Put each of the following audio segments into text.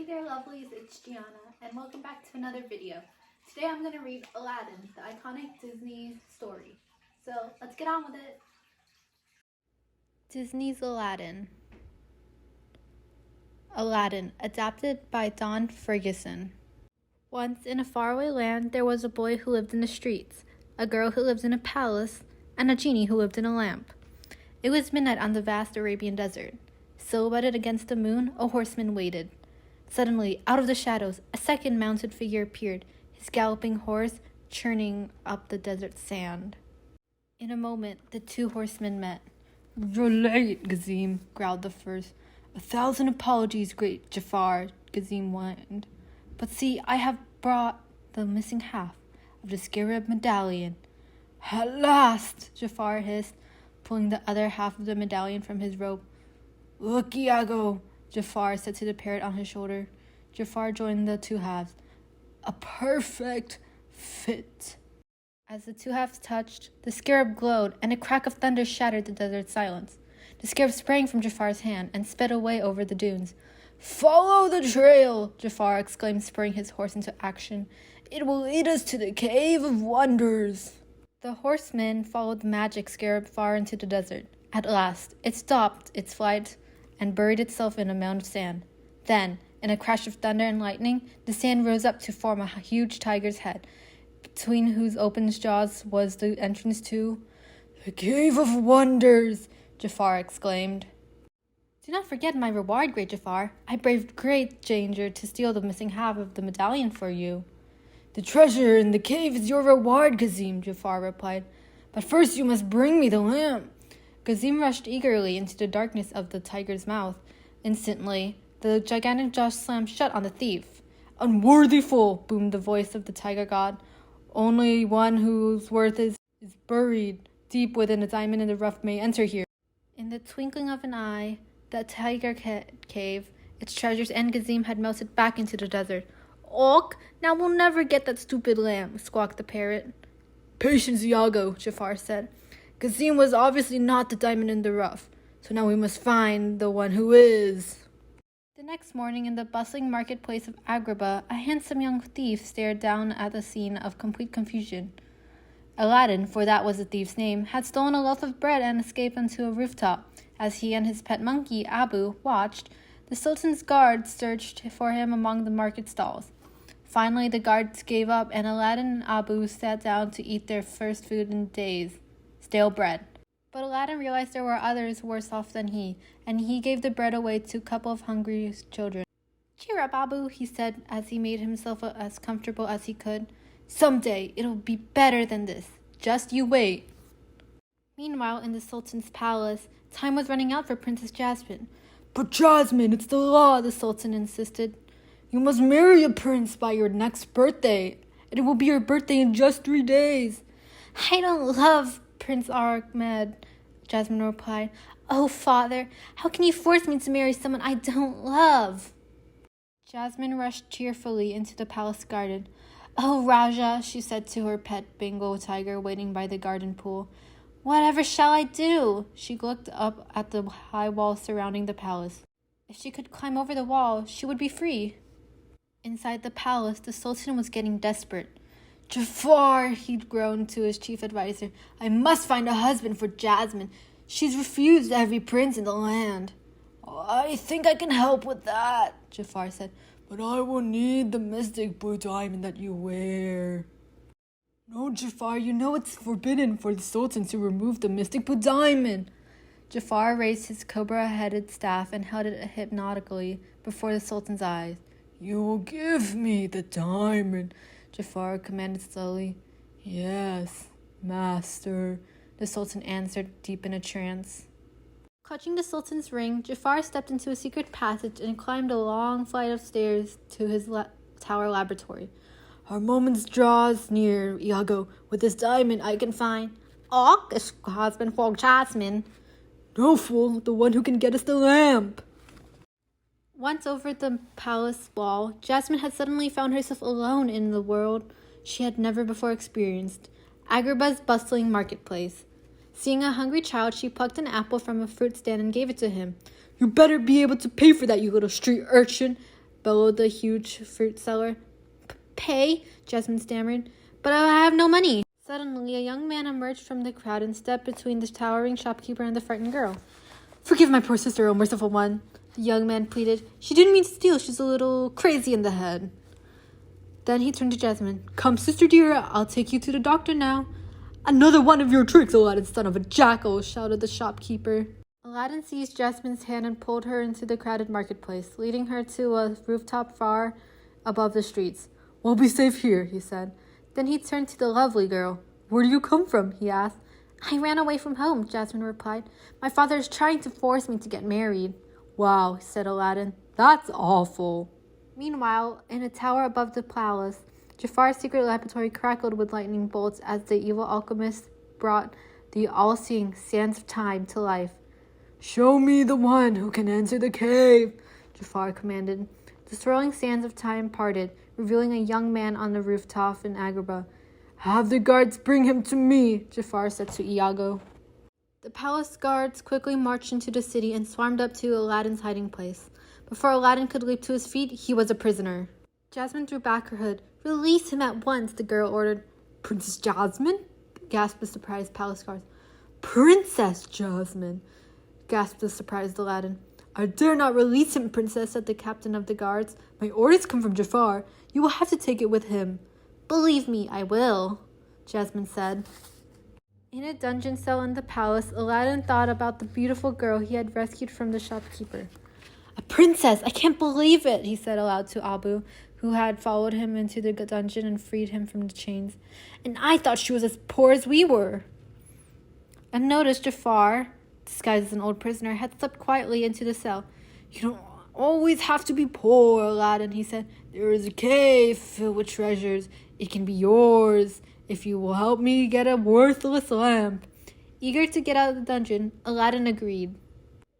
there, lovelies, it's Gianna, and welcome back to another video. Today I'm going to read Aladdin, the iconic Disney story. So, let's get on with it. Disney's Aladdin. Aladdin, adapted by Don Ferguson. Once in a faraway land, there was a boy who lived in the streets, a girl who lived in a palace, and a genie who lived in a lamp. It was midnight on the vast Arabian desert. Silhouetted against the moon, a horseman waited. Suddenly, out of the shadows, a second mounted figure appeared, his galloping horse churning up the desert sand. In a moment, the two horsemen met. "You're late, Gazim," growled the first. "1,000 apologies, great Jafar," Gazim whined. "But see, I have brought the missing half of the scarab medallion." "At last," Jafar hissed, pulling the other half of the medallion from his robe. "Look, Iago," Jafar said to the parrot on his shoulder. Jafar joined the two halves. "A perfect fit." As the two halves touched, the scarab glowed, and a crack of thunder shattered the desert silence. The scarab sprang from Jafar's hand and sped away over the dunes. "Follow the trail!" Jafar exclaimed, spurring his horse into action. "It will lead us to the Cave of Wonders." The horsemen followed the magic scarab far into the desert. At last, it stopped its flight and buried itself in a mound of sand. Then, in a crash of thunder and lightning, the sand rose up to form a huge tiger's head, between whose open jaws was the entrance to the Cave of Wonders, Jafar exclaimed. "Do not forget my reward, great Jafar. I braved great danger to steal the missing half of the medallion for you." "The treasure in the cave is your reward, Gazim," Jafar replied. "But first you must bring me the lamp." Gazim rushed eagerly into the darkness of the tiger's mouth. Instantly, the gigantic jaws slammed shut on the thief. "Unworthy fool," boomed the voice of the tiger god. "Only one whose worth is buried deep within a diamond in the rough may enter here." In the twinkling of an eye, the tiger cave, its treasures and Gazim had melted back into the desert. "Och, now we'll never get that stupid lamp," squawked the parrot. "Patience, Iago," Jafar said. "Gazim was obviously not the diamond in the rough, so now we must find the one who is." The next morning, in the bustling marketplace of Agrabah, a handsome young thief stared down at the scene of complete confusion. Aladdin, for that was the thief's name, had stolen a loaf of bread and escaped onto a rooftop. As he and his pet monkey, Abu, watched, the Sultan's guards searched for him among the market stalls. Finally, the guards gave up, and Aladdin and Abu sat down to eat their first food in days, stale bread. But Aladdin realized there were others worse off than he, and he gave the bread away to a couple of hungry children. "Cheer up, Abu," he said as he made himself as comfortable as he could. "Someday it'll be better than this. Just you wait." Meanwhile, in the Sultan's palace, time was running out for Princess Jasmine. "But Jasmine, it's the law," the Sultan insisted. "You must marry a prince by your next birthday, and it will be your birthday in just 3 days." "I don't love Prince Ahmed," Jasmine replied. "Oh, father, how can you force me to marry someone I don't love?" Jasmine rushed cheerfully into the palace garden. "Oh, Raja," she said to her pet Bengal tiger waiting by the garden pool. "Whatever shall I do?" She looked up at the high wall surrounding the palace. If she could climb over the wall, she would be free. Inside the palace, the Sultan was getting desperate. "Jafar," he groaned to his chief advisor, "I must find a husband for Jasmine. She's refused every prince in the land." "I think I can help with that," Jafar said, "but I will need the mystic blue diamond that you wear." "No, Jafar, you know it's forbidden for the Sultan to remove the mystic blue diamond." Jafar raised his cobra-headed staff and held it hypnotically before the Sultan's eyes. "You will give me the diamond," Jafar commanded slowly. "Yes, master," the Sultan answered, deep in a trance. Clutching the Sultan's ring, Jafar stepped into a secret passage and climbed a long flight of stairs to his tower laboratory. "Our moment draws near, Iago. With this diamond I can find—" "Oh, this husband for Jasmine." "No, fool, the one who can get us the lamp." Once over the palace wall, Jasmine had suddenly found herself alone in the world she had never before experienced, Agrabah's bustling marketplace. Seeing a hungry child, she plucked an apple from a fruit stand and gave it to him. "You better be able to pay for that, you little street urchin," bellowed the huge fruit seller. Pay? Jasmine stammered. But I have no money. Suddenly, a young man emerged from the crowd and stepped between the towering shopkeeper and the frightened girl. Forgive my poor sister, O merciful one, the young man pleaded. She didn't mean to steal. She's a little crazy in the head. Then he turned to Jasmine. Come, sister dear, I'll take you to the doctor now. Another one of your tricks, Aladdin, son of a jackal, shouted the shopkeeper. Aladdin seized Jasmine's hand and pulled her into the crowded marketplace, leading her to a rooftop far above the streets. We'll be safe here, he said. Then he turned to the lovely girl. Where do you come from? He asked. I ran away from home, Jasmine replied. My father is trying to force me to get married. Wow, said Aladdin. That's awful. Meanwhile, in a tower above the palace, Jafar's secret laboratory crackled with lightning bolts as the evil alchemist brought the all-seeing sands of time to life. Show me the one who can enter the cave, Jafar commanded. The swirling sands of time parted, revealing a young man on the rooftop in Agrabah. Have the guards bring him to me, Jafar said to Iago. The palace guards quickly marched into the city and swarmed up to Aladdin's hiding place. Before Aladdin could leap to his feet, he was a prisoner. Jasmine threw back her hood. Release him at once, the girl ordered. Princess Jasmine? Gasped the surprised palace guards. Princess Jasmine, gasped the surprised Aladdin. I dare not release him, princess, said the captain of the guards. My orders come from Jafar. You will have to take it with him. Believe me, I will, Jasmine said. In a dungeon cell in the palace, Aladdin thought about the beautiful girl he had rescued from the shopkeeper. A princess! I can't believe it, he said aloud to Abu, who had followed him into the dungeon and freed him from the chains. And I thought she was as poor as we were. And noticed Jafar, disguised as an old prisoner, had slipped quietly into the cell. You don't always have to be poor, Aladdin, he said. There is a cave filled with treasures. It can be yours if you will help me get a worthless lamp. Eager to get out of the dungeon, Aladdin agreed.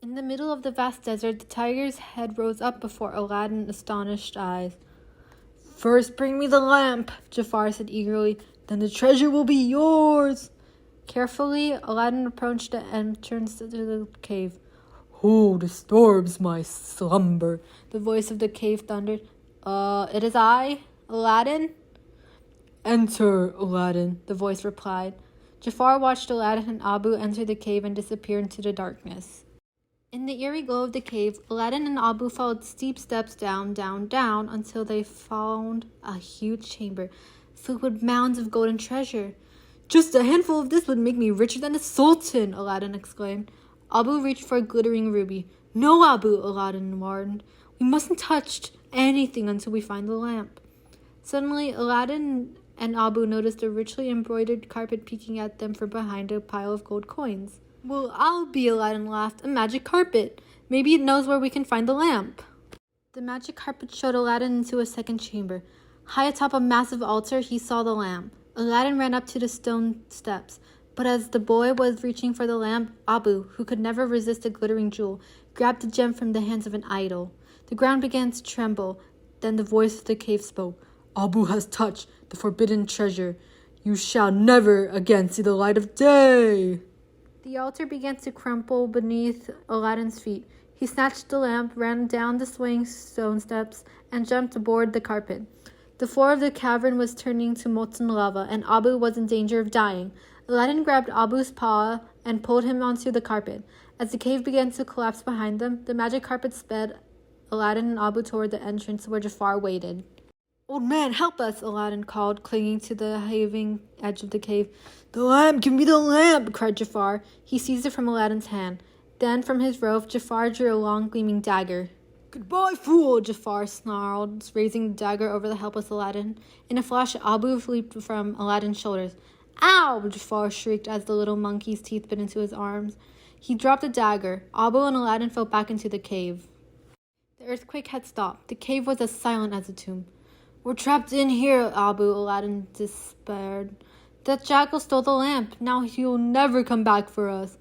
In the middle of the vast desert, the tiger's head rose up before Aladdin's astonished eyes. First bring me the lamp, Jafar said eagerly. Then the treasure will be yours. Carefully, Aladdin approached the entrance to the cave. Who disturbs my slumber? The voice of the cave thundered. It is I, Aladdin. Enter, Aladdin, the voice replied. Jafar watched Aladdin and Abu enter the cave and disappear into the darkness. In the eerie glow of the cave, Aladdin and Abu followed steep steps down, down, until they found a huge chamber filled with mounds of golden treasure. Just a handful of this would make me richer than a sultan, Aladdin exclaimed. Abu reached for a glittering ruby. No, Abu, Aladdin warned. We mustn't touch anything until we find the lamp. Suddenly, Aladdin and Abu noticed a richly embroidered carpet peeking at them from behind a pile of gold coins. Well, I'll be, Aladdin laughed. A magic carpet. Maybe it knows where we can find the lamp. The magic carpet showed Aladdin into a second chamber. High atop a massive altar, he saw the lamp. Aladdin ran up to the stone steps, but as the boy was reaching for the lamp, Abu, who could never resist a glittering jewel, grabbed the gem from the hands of an idol. The ground began to tremble. Then the voice of the cave spoke. Abu has touched the forbidden treasure. You shall never again see the light of day. The altar began to crumple beneath Aladdin's feet. He snatched the lamp, ran down the swaying stone steps, and jumped aboard the carpet. The floor of the cavern was turning to molten lava, and Abu was in danger of dying. Aladdin grabbed Abu's paw and pulled him onto the carpet. As the cave began to collapse behind them, the magic carpet sped Aladdin and Abu toward the entrance where Jafar waited. Old man, help us, Aladdin called, clinging to the heaving edge of the cave. The lamp, give me the lamp, cried Jafar. He seized it from Aladdin's hand. Then, from his robe, Jafar drew a long, gleaming dagger. Goodbye, fool, Jafar snarled, raising the dagger over the helpless Aladdin. In a flash, Abu leaped from Aladdin's shoulders. Ow! Jafar shrieked as the little monkey's teeth bit into his arms. He dropped the dagger. Abu and Aladdin fell back into the cave. The earthquake had stopped. The cave was as silent as a tomb. We're trapped in here, Abu, Aladdin despaired. That jackal stole the lamp. Now he'll never come back for us.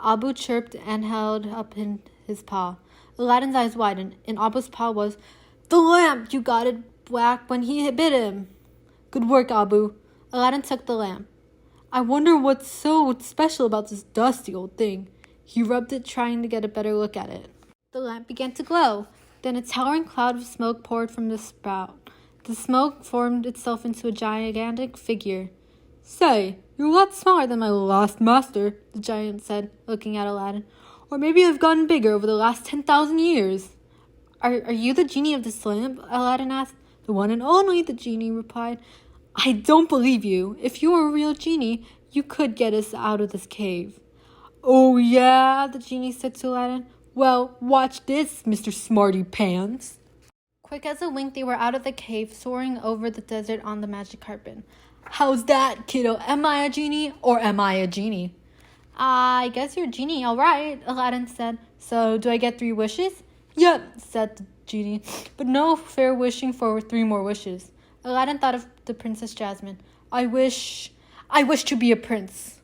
Abu chirped and held up his paw. Aladdin's eyes widened. In Abu's paw was, the lamp! You got it back when he bit him. Good work, Abu. Aladdin took the lamp. I wonder what's so special about this dusty old thing. He rubbed it, trying to get a better look at it. The lamp began to glow. Then a towering cloud of smoke poured from the spout. The smoke formed itself into a gigantic figure. "Say, you're a lot smaller than my last master," the giant said, looking at Aladdin. "Or maybe I've gotten bigger over the last 10,000 years. Are you the genie of this lamp?" Aladdin asked. "The one and only," the genie replied. "I don't believe you. If you were a real genie, you could get us out of this cave." "Oh yeah," the genie said to Aladdin. "Well, watch this, Mr. Smarty Pants." Quick as a wink, they were out of the cave, soaring over the desert on the magic carpet. "How's that, kiddo? Am I a genie or am I a genie?" "I guess you're a genie, all right," Aladdin said. "So, do I get 3 wishes?" "Yep," said the genie, "but no fair wishing for 3 more wishes." Aladdin thought of the Princess Jasmine. I wish to be a prince."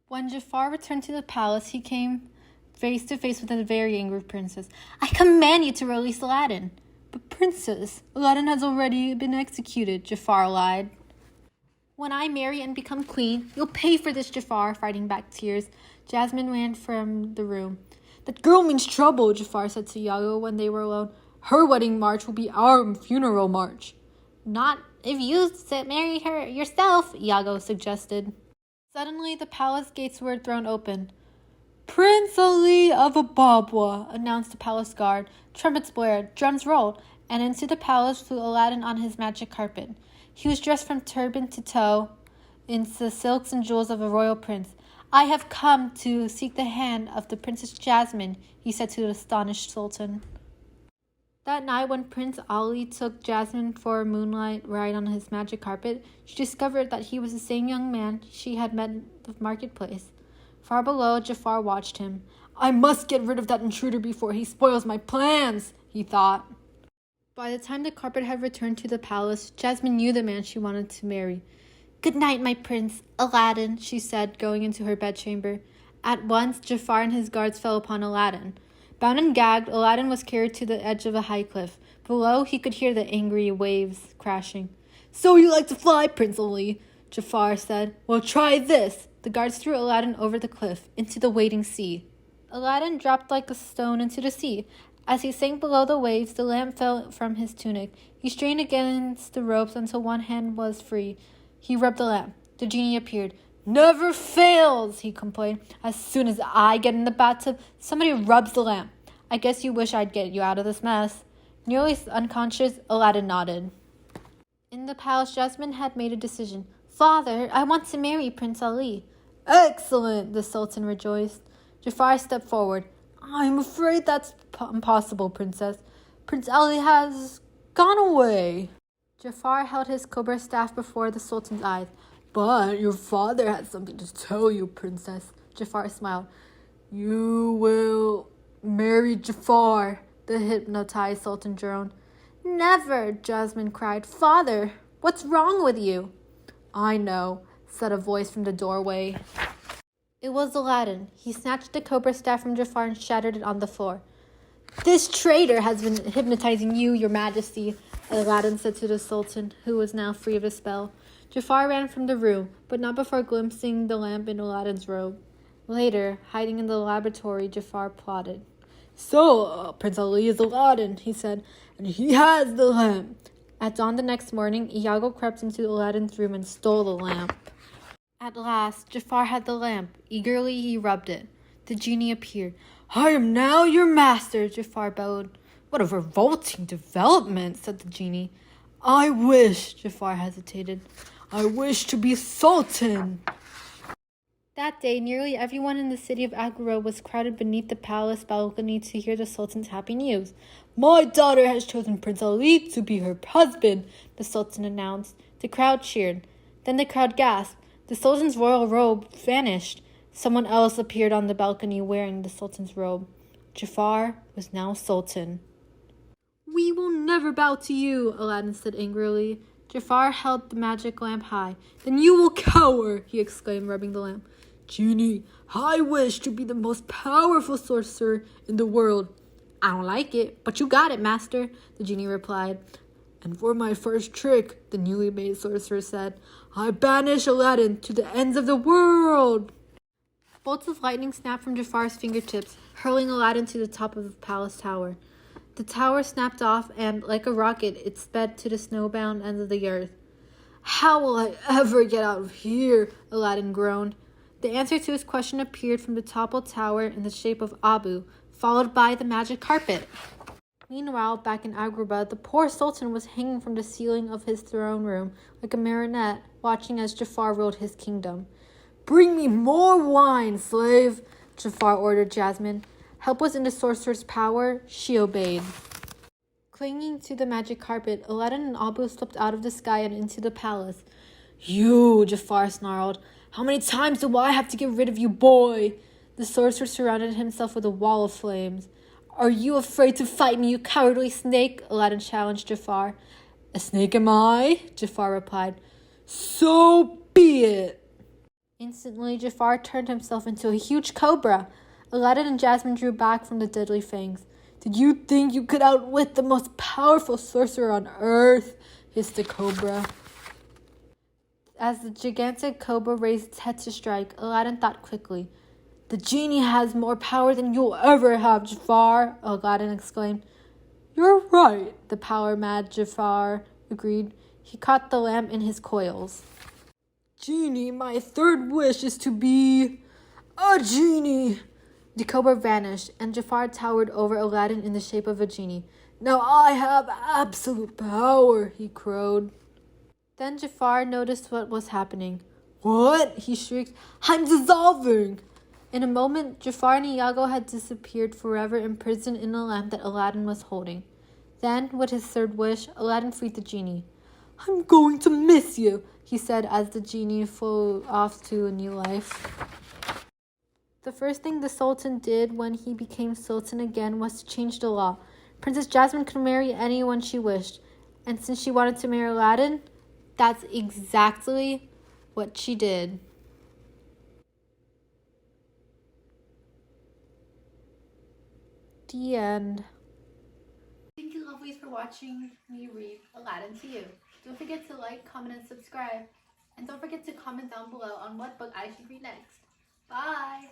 When Jafar returned to the palace, he came face to face with a very angry princess. "I command you to release Aladdin." "But princess, Aladdin has already been executed," Jafar lied. "When I marry and become queen, you'll pay for this," Jafar, fighting back tears. Jasmine ran from the room. "That girl means trouble," Jafar said to Iago when they were alone. "Her wedding march will be our funeral march." "Not if you marry her yourself," Iago suggested. Suddenly, the palace gates were thrown open. "Prince Ali of Ababwa," announced the palace guard. Trumpets blared, drums rolled, and into the palace flew Aladdin on his magic carpet. He was dressed from turban to toe in the silks and jewels of a royal prince. "I have come to seek the hand of the Princess Jasmine," he said to the astonished Sultan. That night, when Prince Ali took Jasmine for a moonlight ride on his magic carpet, she discovered that he was the same young man she had met in the marketplace. Far below, Jafar watched him. "I must get rid of that intruder before he spoils my plans," he thought. By the time the carpet had returned to the palace, Jasmine knew the man she wanted to marry. "Good night, my prince, Aladdin," she said, going into her bedchamber. At once, Jafar and his guards fell upon Aladdin. Bound and gagged, Aladdin was carried to the edge of a high cliff. Below, he could hear the angry waves crashing. "So you like to fly, Prince Ali?" Jafar said. "Well, try this." The guards threw Aladdin over the cliff, into the waiting sea. Aladdin dropped like a stone into the sea. As he sank below the waves, the lamp fell from his tunic. He strained against the ropes until one hand was free. He rubbed the lamp. The genie appeared. "Never fails," he complained. "As soon as I get in the bathtub, somebody rubs the lamp. I guess you wish I'd get you out of this mess." Nearly unconscious, Aladdin nodded. In the palace, Jasmine had made a decision. "Father, I want to marry Prince Ali." "Excellent," the Sultan rejoiced. Jafar stepped forward. "I'm afraid that's impossible, Princess. Prince Ali has gone away." Jafar held his cobra staff before the Sultan's eyes. "But your father has something to tell you, Princess." Jafar smiled. "You will marry Jafar," the hypnotized Sultan groaned. "Never," Jasmine cried. "Father, what's wrong with you?" "I know," said a voice from the doorway. It was Aladdin. He snatched the cobra staff from Jafar and shattered it on the floor. "This traitor has been hypnotizing you, your majesty," Aladdin said to the Sultan, who was now free of his spell. Jafar ran from the room, but not before glimpsing the lamp in Aladdin's robe. Later, hiding in the laboratory, Jafar plotted. "So, Prince Ali is Aladdin," he said, "and he has the lamp." At dawn the next morning, Iago crept into Aladdin's room and stole the lamp. At last, Jafar had the lamp. Eagerly, he rubbed it. The genie appeared. "I am now your master," Jafar bellowed. "What a revolting development," said the genie. "I wish," Jafar hesitated, "I wish to be Sultan." That day, nearly everyone in the city of Agra was crowded beneath the palace balcony to hear the Sultan's happy news. "My daughter has chosen Prince Ali to be her husband," the Sultan announced. The crowd cheered. Then the crowd gasped. The Sultan's royal robe vanished. Someone else appeared on the balcony wearing the Sultan's robe. Jafar was now Sultan. "We will never bow to you," Aladdin said angrily. Jafar held the magic lamp high. "Then you will cower," he exclaimed, rubbing the lamp. "Genie, I wish to be the most powerful sorcerer in the world." "I don't like it, but you got it, master," the genie replied. "And for my first trick," the newly made sorcerer said, "I banish Aladdin to the ends of the world." Bolts of lightning snapped from Jafar's fingertips, hurling Aladdin to the top of the palace tower. The tower snapped off and, like a rocket, it sped to the snowbound end of the earth. "How will I ever get out of here?" Aladdin groaned. The answer to his question appeared from the toppled tower in the shape of Abu, followed by the magic carpet. Meanwhile, back in Agrabah, the poor sultan was hanging from the ceiling of his throne room like a marionette, watching as Jafar ruled his kingdom. "Bring me more wine, slave," Jafar ordered Jasmine. Help was in the sorcerer's power. She obeyed. Clinging to the magic carpet, Aladdin and Abu slipped out of the sky and into the palace. "You," Jafar snarled. "How many times do I have to get rid of you, boy?" The sorcerer surrounded himself with a wall of flames. "Are you afraid to fight me, you cowardly snake?" Aladdin challenged Jafar. "A snake am I?" Jafar replied. "So be it." Instantly, Jafar turned himself into a huge cobra. Aladdin and Jasmine drew back from the deadly fangs. "Did you think you could outwit the most powerful sorcerer on earth?" hissed the cobra. As the gigantic cobra raised its head to strike, Aladdin thought quickly. "The genie has more power than you'll ever have, Jafar," Aladdin exclaimed. "You're right," the power-mad Jafar agreed. He caught the lamp in his coils. "Genie, my third wish is to be a genie." The cobra vanished, and Jafar towered over Aladdin in the shape of a genie. "Now I have absolute power," he crowed. Then Jafar noticed what was happening. "What?" he shrieked. "I'm dissolving!" In a moment, Jafar and Iago had disappeared forever, imprisoned in a lamp that Aladdin was holding. Then, with his third wish, Aladdin freed the genie. "I'm going to miss you," he said as the genie flew off to a new life. The first thing the Sultan did when he became Sultan again was to change the law. Princess Jasmine could marry anyone she wished. And since she wanted to marry Aladdin, that's exactly what she did. The end. Thank you, lovelies, for watching me read Aladdin to you. Don't forget to like, comment, and subscribe. And don't forget to comment down below on what book I should read next. Bye!